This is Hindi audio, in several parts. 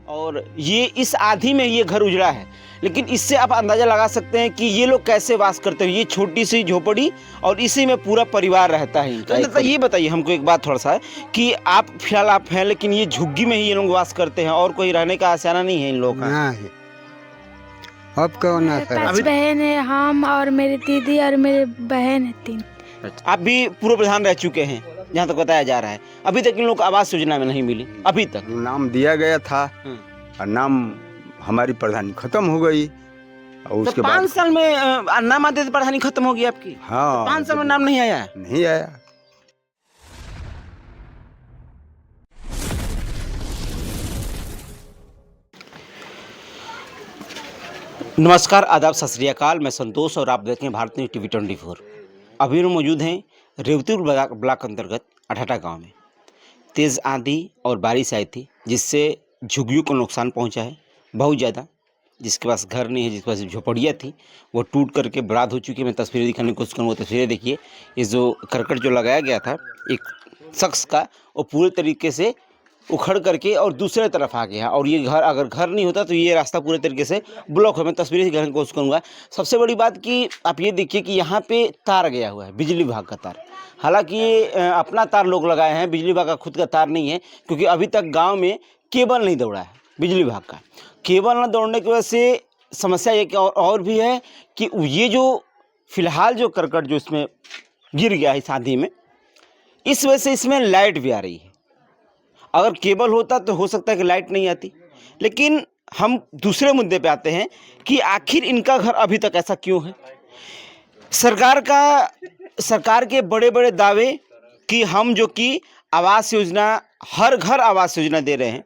और ये इस आधी में ये घर उजड़ा है, लेकिन इससे आप अंदाज़ा लगा सकते हैं कि ये लोग कैसे वास करते हैं। ये छोटी सी झोपड़ी और इसी में पूरा परिवार रहता है इनका। तो ये बताइए हमको एक बात थोड़ा सा है कि आप फिलहाल आप हैं, लेकिन ये झुग्गी में ही ये लोग वास करते हैं और कोई रहने का आसाना नहीं है इन लोगों का। नहीं, अब कौन है सर? 5 बहन है, हम और मेरी दीदी और मेरे बहन है 3। आप भी पूर्व प्रधान रह चुके हैं जहाँ तक बताया जा रहा है, अभी तक इन लोग को आवास योजना में नहीं मिली अभी तक। नाम दिया गया था और नाम हमारी प्रधानी खत्म हो गई और तो उसके 5 बाद साल में नाम आते थे, प्रधानी खत्म हो गई आपकी। हाँ 5 साल में नाम नहीं आया। नहीं आया। नमस्कार, आदाब, सत श्री अकाल। मैं संतोष और आप देख रहे हैं भारत न्यूज़ टीवी 24। अभी हम मौजूद हैं रेवतीपुर ब्लॉक अंतर्गत अठाटा गांव में। तेज़ आंधी और बारिश आई थी जिससे झुग्गियों को नुकसान पहुंचा है बहुत ज़्यादा। जिसके पास घर नहीं है, जिसके पास झोपड़ियाँ थी, वो टूट करके बर्बाद हो चुकी है। मैं तस्वीरें दिखाने की कोशिश करूँगा। तस्वीरें देखिए, ये जो करकट जो लगाया गया था एक शख्स का, वो पूरे तरीके से उखड़ करके और दूसरे तरफ आ गया। और ये घर, अगर घर नहीं होता तो ये रास्ता पूरे तरीके से ब्लॉक है। मैं तस्वीरें दिखाने की कोशिश करूँगा। सबसे बड़ी बात कि आप ये देखिए कि यहाँ पे तार गया हुआ है, बिजली विभाग का तार। हालांकि ये अपना तार लोग लगाए हैं, बिजली विभाग का खुद का तार नहीं है, क्योंकि अभी तक गाँव में केबल नहीं दौड़ा है बिजली विभाग का। केबल न दौड़ने की वजह से समस्या एक और भी है कि ये जो फिलहाल जो करकट जो इसमें गिर गया है इस आंधी में, इस वजह से इसमें लाइट भी आ रही है। अगर केबल होता तो हो सकता है कि लाइट नहीं आती। लेकिन हम दूसरे मुद्दे पे आते हैं कि आखिर इनका घर अभी तक ऐसा क्यों है। सरकार के बड़े बड़े दावे कि हम जो कि आवास योजना, हर घर आवास योजना दे रहे हैं,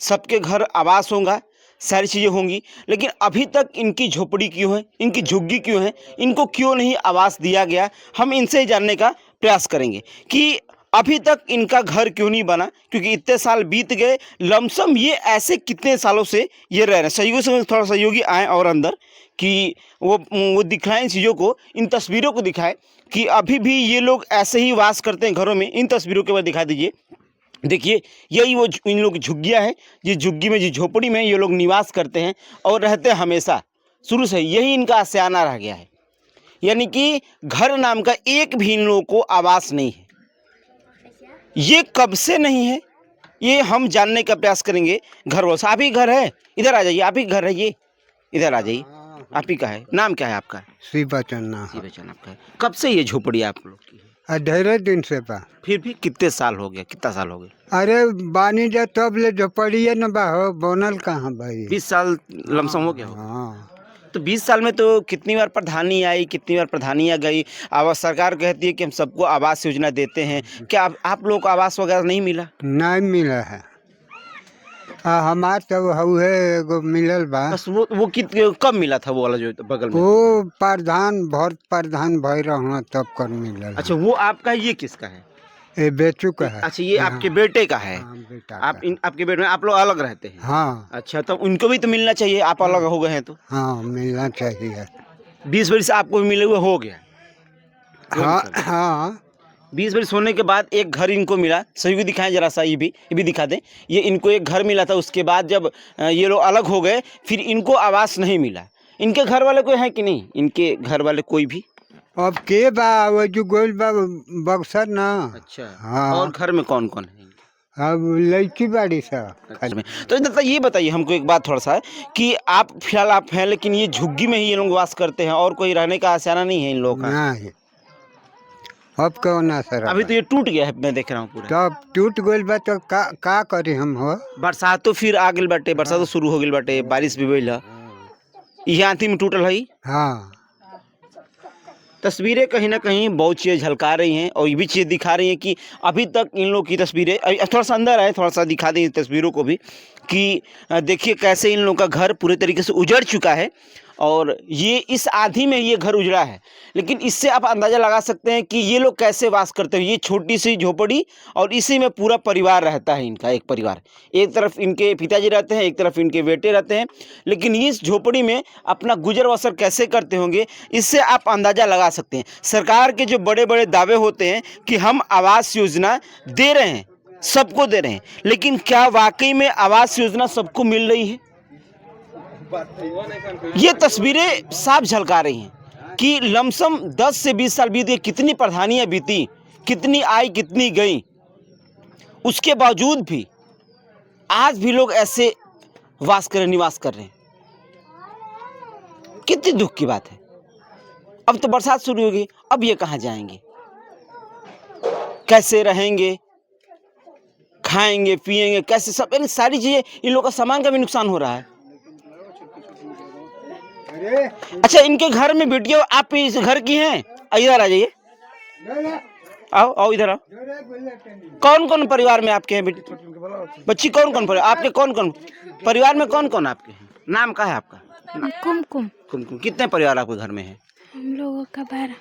सबके घर आवास होगा, सारी चीज़ें होंगी, लेकिन अभी तक इनकी झोपड़ी क्यों है, इनकी झुग्गी क्यों है, इनको क्यों नहीं आवास दिया गया। हम इनसे ही जानने का प्रयास करेंगे कि अभी तक इनका घर क्यों नहीं बना, क्योंकि इतने साल बीत गए। लमसम ये ऐसे कितने सालों से ये रह रहे हैं। सहयोगी से थोड़ा सहयोगी आए और अंदर कि वो दिखाएं चीज़ों को, इन तस्वीरों को दिखाएं कि अभी भी ये लोग ऐसे ही वास करते हैं घरों में। इन तस्वीरों के बाद दिखा दीजिए। देखिए, यही वो इन लोग की झुग्गियाँ है, जिस झुग्गी में, जिस झोपड़ी में ये लोग निवास करते हैं और रहते हैं हमेशा। शुरू से यही इनका आशियाना रह गया है, यानी कि घर नाम का एक भी इन लोगों को आवास नहीं है। ये कब से नहीं है, ये हम जानने का प्रयास करेंगे। घर वालों से। आप ही घर है, इधर आ जाइए। आप ही घर है, ये इधर आ जाइए। आप ही का है। नाम क्या है आपका? शिवचन आपका है। कब से ये झोपड़ी आप लोग की है? ढेरे दिन से बा। फिर भी कितने साल हो गया, कितना साल हो गया? अरे बानी जा तब ले झोपड़िए न बा हो, बनल कहाँ भाई? 20 साल लमसम हो गया होगा। हाँ तो 20 साल में तो कितनी बार प्रधानी आई, कितनी बार प्रधानियाँ गई। आवास सरकार कहती है कि हम सबको आवास योजना देते हैं। क्या आप लोगों को आवास वगैरह नहीं मिला? नहीं मिला है। हमार तो हऊ है एगो मिलल बा। बस वो कब मिला था वो वाला जो बगल में? वो प्रधान भय रहा तब कर मिलल। अच्छा, वो आपका है, ये किसका है? ये बेचू का है। अच्छा, ये आपके बेटे का है। हाँ, बेटा आपके बेटे में आप लोग अलग रहते हैं? हाँ अच्छा, तो उनको भी तो मिलना चाहिए। आप अलग हो गए हैं तो हाँ मिलना चाहिए। 20 वर्ष आपको भी मिले हुए हो गया। हाँ हाँ 20 वर्ष होने के बाद एक घर इनको मिला। सही भी दिखाएं जरा सा, ये भी दिखा दें। ये इनको एक घर मिला था, उसके बाद जब ये लोग अलग हो गए फिर इनको आवास नहीं मिला। इनके घर वाले कोई है कि नहीं? इनके घर वाले कोई भी? अब के बा वो जो गोल बा बक्सर ना। अच्छा। हाँ। और घर में कौन कौन है? अब लड़की बाड़ी सा। घर में तो दादा ये बताइए हमको एक बात थोड़ा सा है कि आप फिलहाल आप हैं, लेकिन ये झुग्गी में ही ये लोग वास करते हैं और कोई रहने का आसाना नहीं है इन लोगों का। नहीं, अब कौन है सर? अभी तो ये टूट गया है, मैं देख रहा हूँ पूरा। तब टूट गइल बा तो का करी हम हो? बरसात तो फिर आ गई बाटे, बरसात तो शुरू हो गई बाटे, बारिश भी भइल है। ये आंधी में टूटल है। हाँ तस्वीरें कहीं ना कहीं बहुत चीज़ें झलका रही हैं और ये भी चीज़ दिखा रही हैं कि अभी तक इन लोग की तस्वीरें, थोड़ा सा अंदर आए, थोड़ा सा दिखा दें तस्वीरों को भी कि देखिए कैसे इन लोगों का घर पूरे तरीके से उजड़ चुका है। और ये इस आधी में ये घर उजड़ा है, लेकिन इससे आप अंदाज़ा लगा सकते हैं कि ये लोग कैसे वास करते हैं। ये छोटी सी झोपड़ी और इसी में पूरा परिवार रहता है इनका, एक परिवार। एक तरफ इनके पिताजी रहते हैं, एक तरफ इनके बेटे रहते हैं, लेकिन इस झोपड़ी में अपना गुजर बसर कैसे करते होंगे, इससे आप अंदाज़ा लगा सकते हैं। सरकार के जो बड़े बड़े दावे होते हैं कि हम आवास योजना दे रहे हैं, सबको दे रहे हैं, लेकिन क्या वाकई में आवास योजना सबको मिल रही है? ये तस्वीरें साफ झलका रही हैं कि लमसम 10 से 20 साल बीत गए, कितनी प्रधानियां बीती, कितनी आई कितनी गई, उसके बावजूद भी आज भी लोग ऐसे निवास कर रहे हैं। कितनी दुख की बात है। अब तो बरसात शुरू होगी, अब ये कहाँ जाएंगे, कैसे रहेंगे, खाएंगे पिएंगे कैसे, सब यानी सारी चीजें, इन लोगों का सामान का भी नुकसान हो रहा है। अच्छा, इनके घर में बेटियां आप इस घर की हैं? इधर आ जाइए, आओ आओ इधर आओ। कौन कौन परिवार में आपके हैं बच्ची? कौन कौन परिवार आपके, कौन कौन परिवार में कौन कौन आपके हैं? नाम क्या है आपका? कुमकुम। कुमकुम। कितने परिवार आपके घर में हैं? हम लोगों का 12।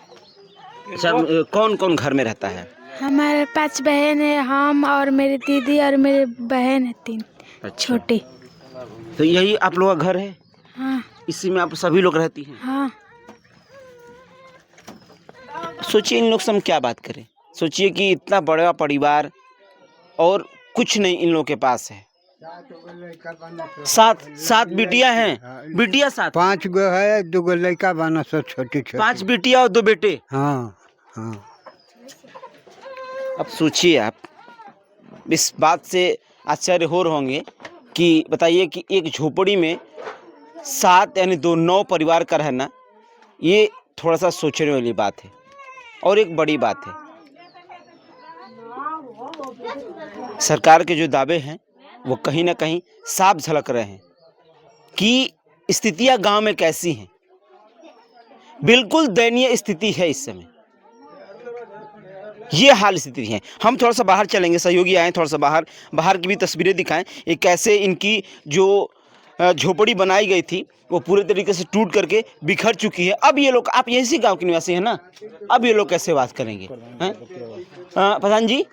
अच्छा, कौन कौन घर में रहता है? हमारे 5 बहन है, हम और मेरी दीदी और मेरे बहन है 3 छोटी। तो यही आप लोगों का घर है? हाँ इसी में आप सभी लोग रहती हैं? हाँ। सोचिए इन लोग से हम क्या बात करें। सोचिए कि इतना बड़ा परिवार और कुछ नहीं इन लोगों के पास है। 7 बिटियां हैं, बिटिया 7? 5 गो है, 2 गो लड़का बना, सब छोटे छोटे। 5 बिटिया और 2 बेटे? हाँ हाँ। अब सोचिए आप, इस बात से आश्चर्य हो रहे होंगे कि बताइए कि एक झोपड़ी में 7 यानी 9 परिवार का रहना, ये थोड़ा सा सोचने वाली बात है और एक बड़ी बात है। सरकार के जो दावे हैं वो कहीं ना कहीं साफ झलक रहे हैं कि स्थितियां गांव में कैसी हैं। बिल्कुल दयनीय स्थिति है इस समय, ये हाल स्थिति है। हम थोड़ा सा बाहर चलेंगे, सहयोगी आए थोड़ा सा बाहर की भी तस्वीरें दिखाएं। ये कैसे इनकी जो झोपड़ी बनाई गई थी वो पूरे तरीके से टूट करके बिखर चुकी है। अब ये लोग, आप यही गांव के निवासी हैं ना, अब ये लोग कैसे बात करेंगे? प्रधान जी,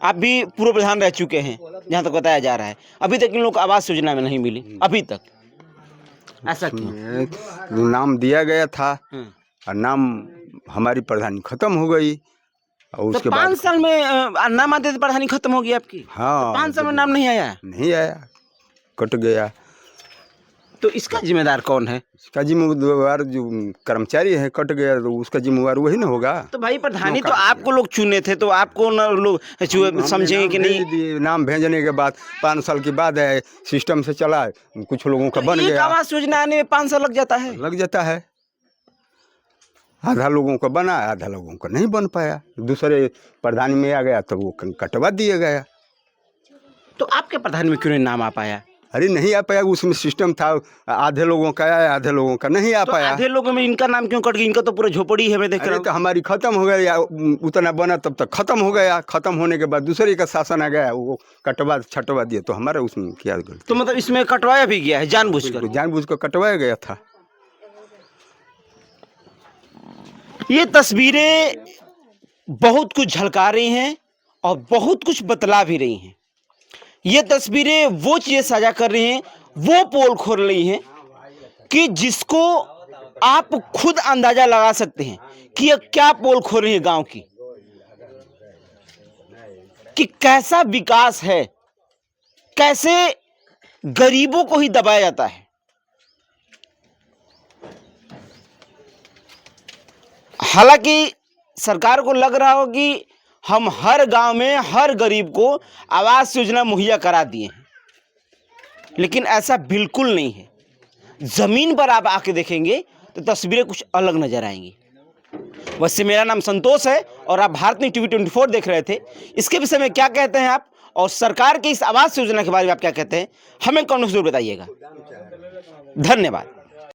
आप भी पूर्व प्रधान रह चुके हैं जहाँ तक बताया जा रहा है, अभी तक इन लोग को आवास योजना में नहीं मिली अभी तक, ऐसा क्यों? नाम दिया गया था और नाम हमारी प्रधानी खत्म हो गई और तो उसके 5 बाद साल में नाम आते थे, प्रधानी खत्म हो गई आपकी? हाँ, 5 साल में नाम नहीं आया? नहीं आया, कट गया। तो इसका जिम्मेदार कौन है? इसका जिम्मेदार जो कर्मचारी है, कट गया तो उसका जिम्मेदार वही ना होगा। तो भाई प्रधानी तो आपको लोग चुने थे, तो आपको ना लोग समझेंगे कि नहीं? नाम भेजने के बाद 5 साल के बाद है, सिस्टम से चला, कुछ लोगों का बन एक गया। आवास योजना आने में 5 साल लग जाता है? लग जाता है। आधा लोगों का बना, आधा लोगों का नहीं बन पाया, दूसरे प्रधानी में आ गया तो वो कटवा दिया गया। तो आपके प्रधान में क्यों नहीं नाम आ पाया? अरे नहीं आ पाया, उसमें सिस्टम था, आधे लोगों का आया, आधे लोगों का नहीं आ तो पाया। आधे लोगों में इनका नाम क्यों कट गया? इनका तो पूरा झोपड़ी है, मैं देख रहा अरे हूँ। तो हमारी खत्म हो गया, उतना बना तब तक खत्म हो गया, खत्म होने के बाद दूसरे का शासन आ गया, वो कटवा छटवा दिया, तो हमारा उसमें क्या गलती? तो मतलब इसमें कटवाया भी गया है जानबूझकर? जानबूझ कर कटवाया गया था। ये तस्वीरें बहुत कुछ झलका रही हैं और बहुत कुछ बतला भी रही हैं। ये तस्वीरें वो चीजें साझा कर रही हैं, वो पोल खोल रही हैं कि जिसको आप खुद अंदाजा लगा सकते हैं कि ये क्या पोल खोल रही है गांव की, कि कैसा विकास है, कैसे गरीबों को ही दबाया जाता है। हालांकि सरकार को लग रहा हो कि हम हर गांव में हर गरीब को आवास योजना मुहैया करा दिए हैं, लेकिन ऐसा बिल्कुल नहीं है। जमीन पर आप आके देखेंगे तो तस्वीरें कुछ अलग नजर आएंगी। वैसे मेरा नाम संतोष है और आप भारत न्यूज़ टीवी 24 देख रहे थे। इसके विषय में क्या कहते हैं आप, और सरकार की इस आवास योजना के बारे में आप क्या कहते हैं, हमें कमेंट जरूर बताइएगा। धन्यवाद।